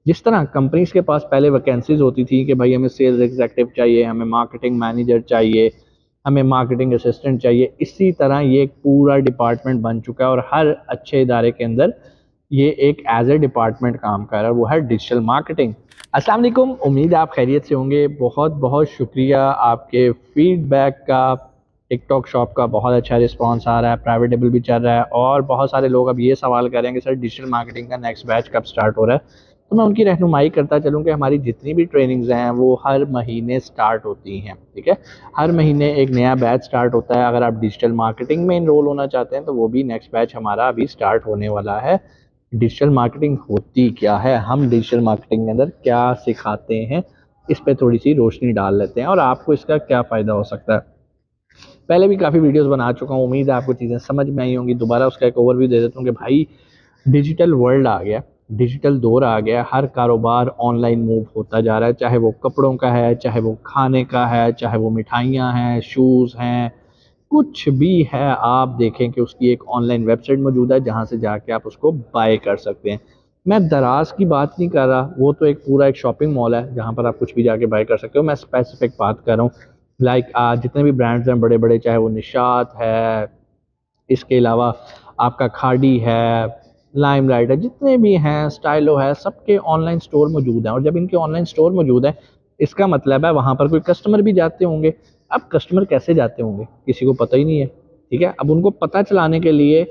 जिस तरह कंपनीज के पास पहले वैकेंसीज होती थी कि भाई हमें सेल्स एग्जीक्यूटिव चाहिए, हमें मार्केटिंग मैनेजर चाहिए, हमें मार्केटिंग असिस्टेंट चाहिए, इसी तरह ये एक पूरा डिपार्टमेंट बन चुका है और हर अच्छे इदारे के अंदर ये एक एज ए डिपार्टमेंट काम कर रहा है, वो है डिजिटल मार्केटिंग। अस्सलाम वालेकुम, उम्मीद है आप खैरियत से होंगे। बहुत बहुत शुक्रिया आपके फीडबैक का। टिकटॉक शॉप का बहुत अच्छा रिस्पांस आ रहा है, प्राइवेट लेबल भी चल रहा है और बहुत सारे लोग अब ये सवाल कर रहे हैं कि सर डिजिटल मार्केटिंग का नेक्स्ट बैच कब स्टार्ट हो रहा है। तो मैं उनकी रहनुमाई करता चलूँ कि हमारी जितनी भी ट्रेनिंग्स हैं वो हर महीने स्टार्ट होती हैं। ठीक है, हर महीने एक नया बैच स्टार्ट होता है। अगर आप डिजिटल मार्केटिंग में इनरोल होना चाहते हैं तो वो भी नेक्स्ट बैच हमारा अभी स्टार्ट होने वाला है। डिजिटल मार्केटिंग होती क्या है, हम डिजिटल मार्केटिंग के अंदर क्या सिखाते हैं, इस पे थोड़ी सी रोशनी डाल लेते हैं और आपको इसका क्या फ़ायदा हो सकता है। पहले भी काफ़ी वीडियोस बना चुका हूँ, उम्मीद है आपको चीज़ें समझ में आई होंगी। दोबारा उसका एक ओवरव्यू दे देता हूँ कि भाई डिजिटल वर्ल्ड आ गया, डिजिटल दौर आ गया, हर कारोबार ऑनलाइन मूव होता जा रहा है, चाहे वो कपड़ों का है, चाहे वो खाने का है, चाहे वो मिठाइयाँ हैं, शूज़ हैं, कुछ भी है। आप देखें कि उसकी एक ऑनलाइन वेबसाइट मौजूद है जहाँ से जाके आप उसको बाय कर सकते हैं। मैं दराज की बात नहीं कर रहा, वो तो एक पूरा एक शॉपिंग मॉल है जहाँ पर आप कुछ भी जाके बाय कर सकते हो। मैं स्पेसिफिक बात कर रहा हूँ, लाइक जितने भी ब्रांड्स हैं बड़े बड़े, चाहे वो निशात है, इसके अलावा आपका खाड़ी है, लाइमलाइट है, जितने भी हैं, स्टाइलो है, सबके ऑनलाइन स्टोर मौजूद हैं। और जब इनके ऑनलाइन स्टोर मौजूद है, इसका मतलब है वहाँ पर कोई कस्टमर भी जाते होंगे। अब कस्टमर कैसे जाते होंगे किसी को पता ही नहीं है। ठीक है, अब उनको पता चलाने के लिए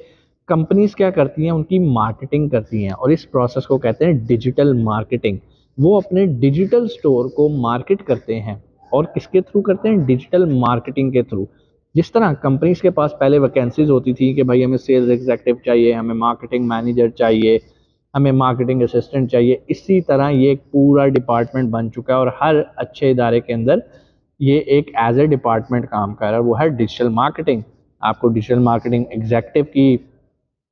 कंपनीज क्या करती हैं, उनकी मार्केटिंग करती हैं और इस प्रोसेस को कहते हैं डिजिटल मार्केटिंग। वो अपने डिजिटल स्टोर को मार्केट करते हैं और किसके थ्रू करते हैं, डिजिटल मार्केटिंग के थ्रू। जिस तरह कंपनीज के पास पहले वैकेंसीज होती थी कि भाई हमें सेल्स एग्जीक्यूटिव चाहिए, हमें मार्केटिंग मैनेजर चाहिए, हमें मार्केटिंग असिस्टेंट चाहिए, इसी तरह ये एक पूरा डिपार्टमेंट बन चुका है और हर अच्छे इदारे के अंदर ये एक एज ए डिपार्टमेंट काम कर रहा है, वो है डिजिटल मार्केटिंग। आपको डिजिटल मार्केटिंग एग्जीक्यूटिव की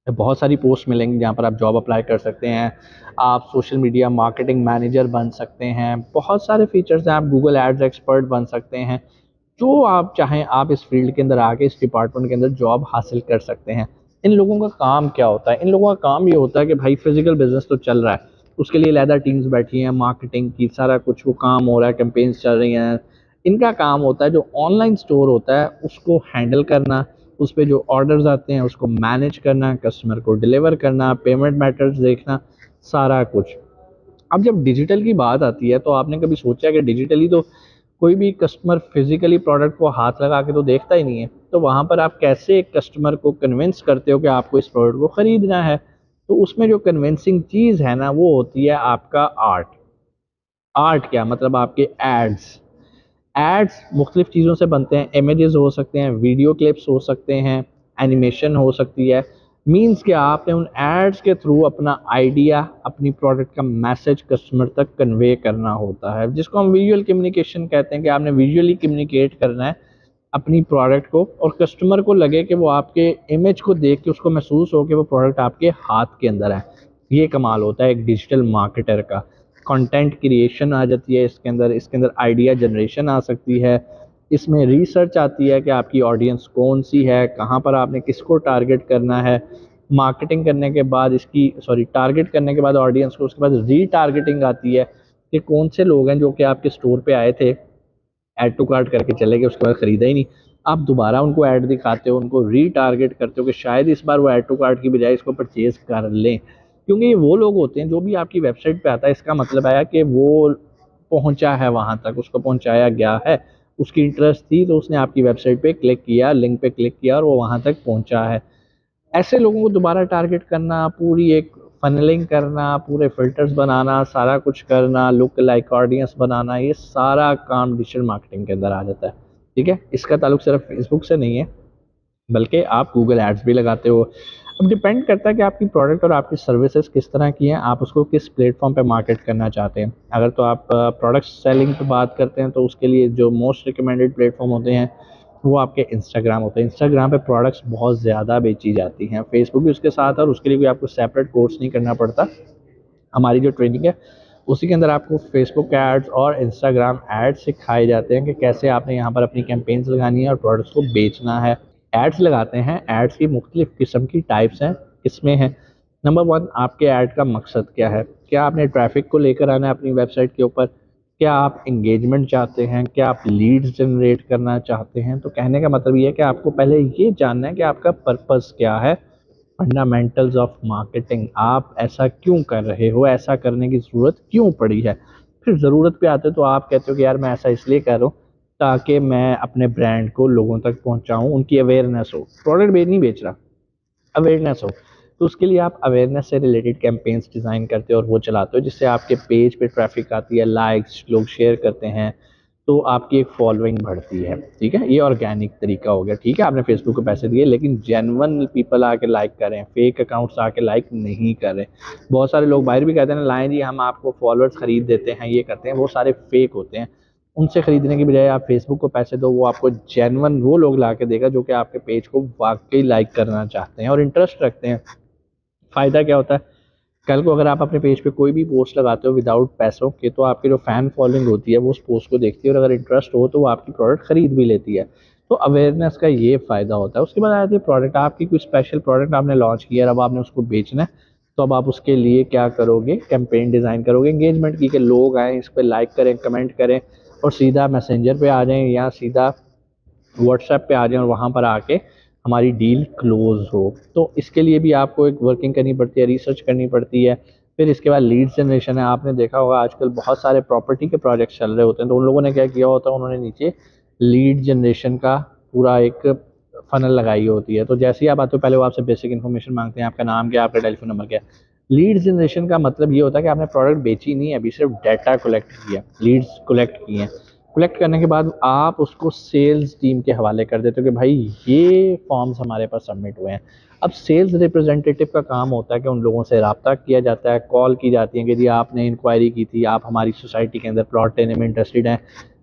बहुत सारी पोस्ट मिलेंगी जहाँ पर आप जॉब अप्लाई कर सकते हैं। आप सोशल मीडिया मार्केटिंग मैनेजर बन सकते हैं, बहुत सारे फीचर्स हैं। आप गूगल एड्स एक्सपर्ट बन सकते हैं। जो आप चाहें आप इस फील्ड के अंदर आके इस डिपार्टमेंट के अंदर जॉब हासिल कर सकते हैं। इन लोगों का काम क्या होता है, इन लोगों का काम ये होता है कि भाई फिजिकल बिजनेस तो चल रहा है, उसके लिए लैदर टीम्स बैठी हैं, मार्केटिंग की सारा कुछ वो काम हो रहा है, कैंपेन्स चल रही हैं। इनका काम होता है जो ऑनलाइन स्टोर होता है उसको हैंडल करना, उस पे जो ऑर्डर्स आते हैं उसको मैनेज करना, कस्टमर को डिलीवर करना, पेमेंट मैटर्स देखना, सारा कुछ। अब जब डिजिटल की बात आती है तो आपने कभी सोचा कि डिजिटली तो कोई भी कस्टमर फिजिकली प्रोडक्ट को हाथ लगा के तो देखता ही नहीं है, तो वहाँ पर आप कैसे एक कस्टमर को कन्विंस करते हो कि आपको इस प्रोडक्ट को ख़रीदना है। तो उसमें जो कन्विंसिंग चीज़ है ना वो होती है आपका आर्ट। आर्ट क्या मतलब, आपके एड्स। एड्स मुख्तलिफ चीज़ों से बनते हैं, इमेजेस हो सकते हैं, वीडियो क्लिप्स हो सकते हैं, एनिमेशन हो सकती है। मीन्स कि आपने उन एड्स के थ्रू अपना आइडिया, अपनी प्रोडक्ट का मैसेज कस्टमर तक कन्वे करना होता है, जिसको हम विजुअल कम्युनिकेशन कहते हैं कि आपने विजुअली कम्युनिकेट करना है अपनी प्रोडक्ट को और कस्टमर को लगे कि वो आपके इमेज को देख के उसको महसूस हो कि वो प्रोडक्ट आपके हाथ के अंदर है। ये कमाल होता है एक डिजिटल मार्केटर का। कंटेंट क्रिएशन आ जाती है इसके अंदर आइडिया जनरेशन आ सकती है, इसमें रिसर्च आती है कि आपकी ऑडियंस कौन सी है, कहाँ पर आपने किसको टारगेट करना है। मार्केटिंग करने के बाद टारगेट करने के बाद ऑडियंस को, उसके बाद रीटारगेटिंग आती है कि कौन से लोग हैं जो कि आपके स्टोर पे आए थे, ऐड टू कार्ट करके चले गए, उसके बाद ख़रीदा ही नहीं। आप दोबारा उनको ऐड दिखाते हो, उनको रीटारगेट करते हो कि शायद इस बार वो ऐड टू कार्ट की बजाय इसको परचेज़ कर लें, क्योंकि ये वो लोग होते हैं जो भी आपकी वेबसाइट पे आता है, इसका मतलब है कि वो पहुंचा है वहां तक, उसको पहुंचाया गया है, उसकी इंटरेस्ट थी तो उसने आपकी वेबसाइट पे क्लिक किया, लिंक पे क्लिक किया और वो वहां तक पहुंचा है। ऐसे लोगों को दोबारा टारगेट करना, पूरी एक फनलिंग करना, पूरे फ़िल्टर्स बनाना, सारा कुछ करना, लुक लाइक ऑडियंस बनाना, ये सारा काम डिजिटल मार्केटिंग के अंदर आ जाता है। ठीक है, इसका ताल्लुक सिर्फ फेसबुक से नहीं है, बल्कि आप गूगल एड्स भी लगाते हो। अब डिपेंड करता है कि आपकी प्रोडक्ट और आपकी सर्विसेज किस तरह की हैं, आप उसको किस प्लेटफॉर्म पे मार्केट करना चाहते हैं। अगर तो आप प्रोडक्ट सेलिंग पे बात करते हैं तो उसके लिए जो मोस्ट रिकमेंडेड प्लेटफॉर्म होते हैं वो आपके इंस्टाग्राम होते हैं। इंस्टाग्राम पे प्रोडक्ट्स बहुत ज़्यादा बेची जाती हैं, फेसबुक भी उसके साथ है और उसके लिए भी आपको सेपरेट कोर्स नहीं करना पड़ता। हमारी जो ट्रेनिंग है उसी के अंदर आपको फेसबुक एड्स और इंस्टाग्राम एड्स सिखाए जाते हैं कि कैसे आपने यहाँ पर अपनी कैंपेन्स लगानी है और प्रोडक्ट्स को बेचना है। एड्स लगाते हैं, एड्स की मुख्तलिफ किस्म की टाइप्स हैं, इसमें है नंबर वन, आपके ऐड का मकसद क्या है। क्या आपने ट्रैफिक को लेकर आना है अपनी वेबसाइट के ऊपर, क्या आप एंगेजमेंट चाहते हैं, क्या आप लीड्स जनरेट करना चाहते हैं। तो कहने का मतलब ये है कि आपको पहले ये जानना है कि आपका पर्पस क्या है, फंडामेंटल्स ऑफ मार्केटिंग, आप ऐसा क्यों कर रहे हो, ऐसा करने की ज़रूरत क्यों पड़ी है। फिर ज़रूरत पे आते तो आप कहते हो कि यार मैं ऐसा इसलिए कर रहा हूँ ताकि मैं अपने ब्रांड को लोगों तक पहुँचाऊँ, उनकी अवेयरनेस हो, प्रोडक्ट नहीं बेच रहा, अवेयरनेस हो। तो उसके लिए आप अवेयरनेस से रिलेटेड कैंपेन्स डिज़ाइन करते हो और वो चलाते हो, जिससे आपके पेज पे ट्रैफिक आती है, लाइक्स लोग शेयर करते हैं, तो आपकी एक फॉलोइंग बढ़ती है। ठीक है, ये ऑर्गेनिक तरीका हो गया। ठीक है, आपने फेसबुक को पैसे दिए, लेकिन जेन्युइन पीपल आके लाइक कर रहे हैं, फेक अकाउंट्स आके लाइक नहीं कर रहे। बहुत सारे लोग बाहर भी कहते हैं लाएं जी हम आपको फॉलोअर्स खरीद देते हैं, ये करते हैं, वो सारे फेक होते हैं। उनसे खरीदने की बजाय आप फेसबुक को पैसे दो, वो आपको जेन्युइन वो लोग ला के देगा जो कि आपके पेज को वाकई लाइक करना चाहते हैं और इंटरेस्ट रखते हैं। फ़ायदा क्या होता है, कल को अगर आप अपने पेज पे कोई भी पोस्ट लगाते हो विदाउट पैसों के, तो आपकी जो फ़ैन फॉलोइंग होती है वो उस पोस्ट को देखती है और अगर इंटरेस्ट हो तो वो आपकी प्रोडक्ट ख़रीद भी लेती है। तो अवेयरनेस का ये फ़ायदा होता है। उसके बाद आती है प्रोडक्ट, आपकी कोई स्पेशल प्रोडक्ट आपने लॉन्च किया है, अब आपने उसको बेचना है, तो अब आप उसके लिए क्या करोगे, कैंपेन डिज़ाइन करोगे एंगेजमेंट की, कि लोग आएँ, इस पे लाइक करें, कमेंट करें और सीधा मैसेंजर पे आ जाएँ या सीधा व्हाट्सएप पे आ जाएँ और वहाँ पर आके हमारी डील क्लोज़ हो। तो इसके लिए भी आपको एक वर्किंग करनी पड़ती है, रिसर्च करनी पड़ती है। फिर इसके बाद लीड्स जनरेशन है। आपने देखा होगा आजकल बहुत सारे प्रॉपर्टी के प्रोजेक्ट्स चल रहे होते हैं, तो उन लोगों ने क्या किया होता है, उन्होंने नीचे लीड जनरेशन का पूरा एक फ़नल लगाई होती है। तो जैसे ही आप आते हो पहले वो आपसे बेसिक इन्फॉर्मेशन माँगते हैं, आपका नाम क्या है, आपका टेलीफ़ोन नंबर क्या है। लीड जनरेशन का मतलब ये होता है कि आपने प्रोडक्ट बेची नहीं है, अभी सिर्फ डाटा कलेक्ट किया, लीड्स कलेक्ट किए हैं। कलेक्ट करने के बाद आप उसको सेल्स टीम के हवाले कर देते हो कि भाई ये फॉर्म्स हमारे पास सबमिट हुए हैं। अब सेल्स रिप्रेजेंटेटिव का काम होता है कि उन लोगों से रब्ता किया जाता है, कॉल की जाती है कि जी आपने इंक्वायरी की थी, आप हमारी सोसाइटी के अंदर प्लॉट लेने में इंटरेस्टेड हैं,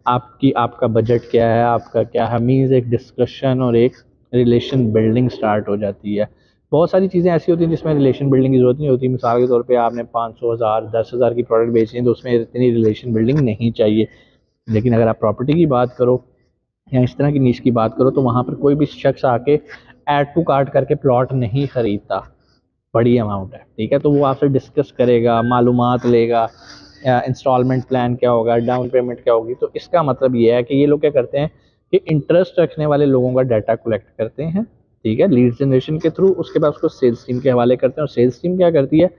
आपका बजट क्या है, आपका क्या है, मीन्स एक डिस्कशन और एक रिलेशन बिल्डिंग स्टार्ट हो जाती है। बहुत सारी चीज़ें ऐसी होती हैं जिसमें रिलेशन बिल्डिंग की ज़रूरत नहीं होती। मिसाल के तौर पे आपने 500, 1000, 10,000 की प्रोडक्ट बेची है, तो उसमें इतनी रिलेशन बिल्डिंग नहीं चाहिए। लेकिन अगर आप प्रॉपर्टी की बात करो या इस तरह की नीश की बात करो, तो वहाँ पर कोई भी शख्स आके ऐड टू कार्ट करके प्लॉट नहीं ख़रीदता, बड़ी अमाउंट है, ठीक है। तो वो आपसे डिस्कस करेगा, मालूमात लेगा, इंस्टॉलमेंट प्लान क्या होगा, डाउन पेमेंट क्या होगी। तो इसका मतलब ये है कि ये लोग क्या करते हैं कि इंटरेस्ट रखने वाले लोगों का डाटा कलेक्ट करते हैं, ठीक है, लीड जनरेशन के थ्रू। उसके बाद उसको सेल्स टीम के हवाले करते हैं और सेल्स टीम क्या करती है,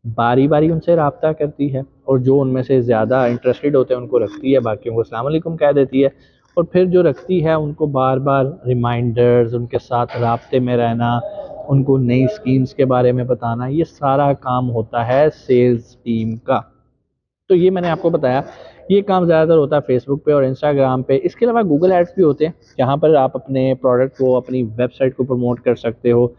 बारी बारी उनसे रब्ता करती है और जो उनमें से ज़्यादा इंटरेस्टेड होते हैं उनको रखती है, बाकियों को अस्सलाम वालेकुम कह देती है। और फिर जो रखती है उनको बार बार रिमाइंडर्स, उनके साथ राब्ते में रहना, उनको नई स्कीम्स के बारे में बताना, ये सारा काम होता है सेल्स टीम का। तो ये मैंने आपको बताया, ये काम ज़्यादातर होता है फेसबुक पे और इंस्टाग्राम पे। इसके अलावा गूगल एड्स भी होते हैं, जहाँ पर आप अपने प्रोडक्ट को, अपनी वेबसाइट को प्रमोट कर सकते हो,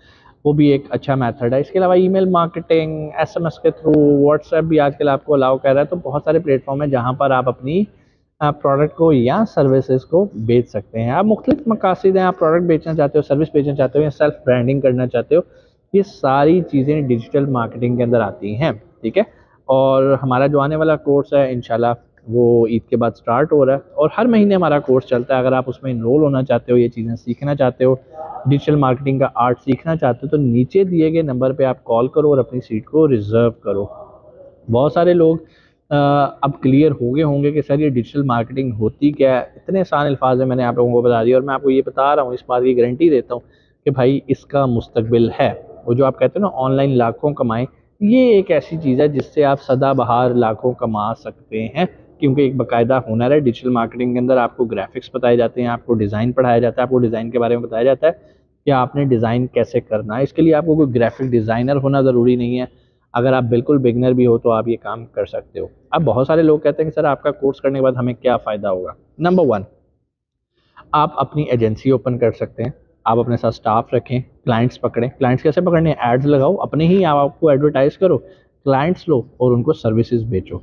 वो भी एक अच्छा मेथड है। इसके अलावा ईमेल मार्केटिंग, एसएमएस के थ्रू, व्हाट्सएप भी आजकल आपको अलाउ कर रहा है। तो बहुत सारे प्लेटफॉर्म हैं जहाँ पर आप अपनी प्रोडक्ट को या सर्विसेज को बेच सकते हैं। आप मुख्तलिफ मकासद हैं, आप प्रोडक्ट बेचना चाहते हो, सर्विस बेचना चाहते हो या सेल्फ ब्रांडिंग करना चाहते हो, ये सारी चीज़ें डिजिटल मार्केटिंग के अंदर आती हैं, ठीक है। और हमारा जो आने वाला कोर्स है इंशाल्लाह वो ईद के बाद स्टार्ट हो रहा है और हर महीने हमारा कोर्स चलता है। अगर आप उसमें इनरोल होना चाहते हो, ये चीज़ें सीखना चाहते हो, डिजिटल मार्केटिंग का आर्ट सीखना चाहते हो, तो नीचे दिए गए नंबर पे आप कॉल करो और अपनी सीट को रिज़र्व करो। बहुत सारे लोग अब क्लियर हो गए होंगे कि सर ये डिजिटल मार्केटिंग होती क्या है। इतने आसान अल्फाज में मैंने आप लोगों को बता दिया और मैं आपको ये बता रहा हूँ, इस बात की गारंटी देता हूँ कि भाई इसका मुस्तकबिल है। वो जो आप कहते हो ना ऑनलाइन लाखों कमाएं, ये एक ऐसी चीज़ है जिससे आप सदाबहार लाखों कमा सकते हैं, क्योंकि एक बाकायदा हुनर है। डिजिटल मार्केटिंग के अंदर आपको ग्राफिक्स बताए जाते हैं, आपको डिज़ाइन पढ़ाया जाता है, आपको डिज़ाइन के बारे में बताया जाता है कि आपने डिज़ाइन कैसे करना है। इसके लिए आपको कोई ग्राफिक डिज़ाइनर होना ज़रूरी नहीं है। अगर आप बिल्कुल बिगनर भी हो तो आप ये काम कर सकते हो। अब बहुत सारे लोग कहते हैं कि सर आपका कोर्स करने के बाद हमें क्या फ़ायदा होगा। नंबर 1, आप अपनी एजेंसी ओपन कर सकते हैं। आप अपने साथ स्टाफ रखें, क्लाइंट्स पकड़ें। क्लाइंट्स कैसे पकड़ने हैं, एड्स लगाओ, अपने ही आप आपको एडवर्टाइज़ करो, क्लाइंट्स लो और उनको सर्विसेज बेचो।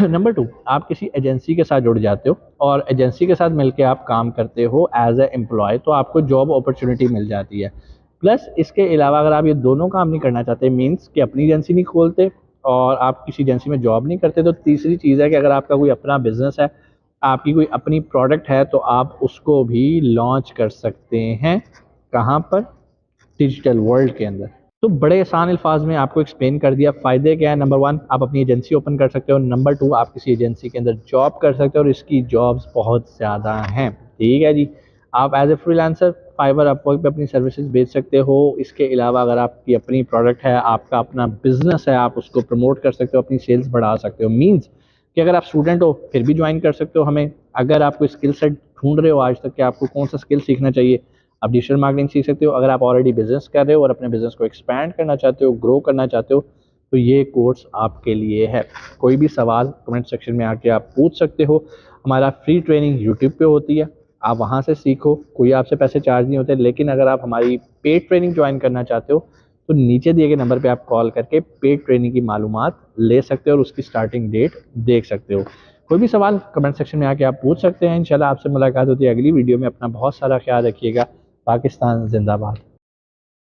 नंबर 2, आप किसी एजेंसी के साथ जुड़ जाते हो और एजेंसी के साथ मिलके आप काम करते हो एज ए एम्प्लॉय, तो आपको जॉब अपॉर्चुनिटी मिल जाती है। प्लस इसके अलावा अगर आप ये दोनों काम नहीं करना चाहते, मीन्स कि अपनी एजेंसी नहीं खोलते और आप किसी एजेंसी में जॉब नहीं करते, तो तीसरी चीज़ है कि अगर आपका कोई अपना बिजनेस है, आपकी कोई अपनी प्रोडक्ट है, तो आप उसको भी लॉन्च कर सकते हैं। कहाँ पर, डिजिटल वर्ल्ड के अंदर। तो बड़े आसान अल्फाज में आपको एक्सप्लेन कर दिया। फ़ायदे क्या है, नंबर वन आप अपनी एजेंसी ओपन कर सकते हो, नंबर टू आप किसी एजेंसी के अंदर जॉब कर सकते हो और इसकी जॉब्स बहुत ज़्यादा हैं। ठीक है जी, आप as a freelancer Fiverr Upwork पे अपनी सर्विसेज बेच सकते हो। इसके अलावा अगर आपकी अपनी प्रोडक्ट है, आपका अपना बिजनेस है, आप उसको प्रमोट कर सकते हो, अपनी सेल्स बढ़ा सकते हो। मीन्स कि अगर आप स्टूडेंट हो फिर भी ज्वाइन कर सकते हो हमें। अगर आप कोई स्किल सेट ढूंढ रहे हो आज तक कि आपको कौन सा स्किल सीखना चाहिए, आप डिजिटल मार्केटिंग सीख सकते हो। अगर आप ऑलरेडी बिजनेस कर रहे हो और अपने बिजनेस को एक्सपैंड करना चाहते हो, ग्रो करना चाहते हो, तो ये कोर्स आपके लिए है। कोई भी सवाल कमेंट सेक्शन में आके आप पूछ सकते हो। हमारा फ्री ट्रेनिंग यूट्यूब पे होती है, आप वहाँ से सीखो, कोई आपसे पैसे चार्ज नहीं होते। लेकिन अगर आप हमारी पेड ट्रेनिंग ज्वाइन करना चाहते हो तो नीचे दिए गए नंबर पे आप कॉल करके पेड ट्रेनिंग की मालूमात ले सकते हो और उसकी स्टार्टिंग डेट देख सकते हो। कोई भी सवाल कमेंट सेक्शन में आके आप पूछ सकते हैं। इंशाल्लाह आपसे मुलाकात होती है अगली वीडियो में। अपना बहुत सारा ख्याल रखिएगा। पाकिस्तान जिंदाबाद।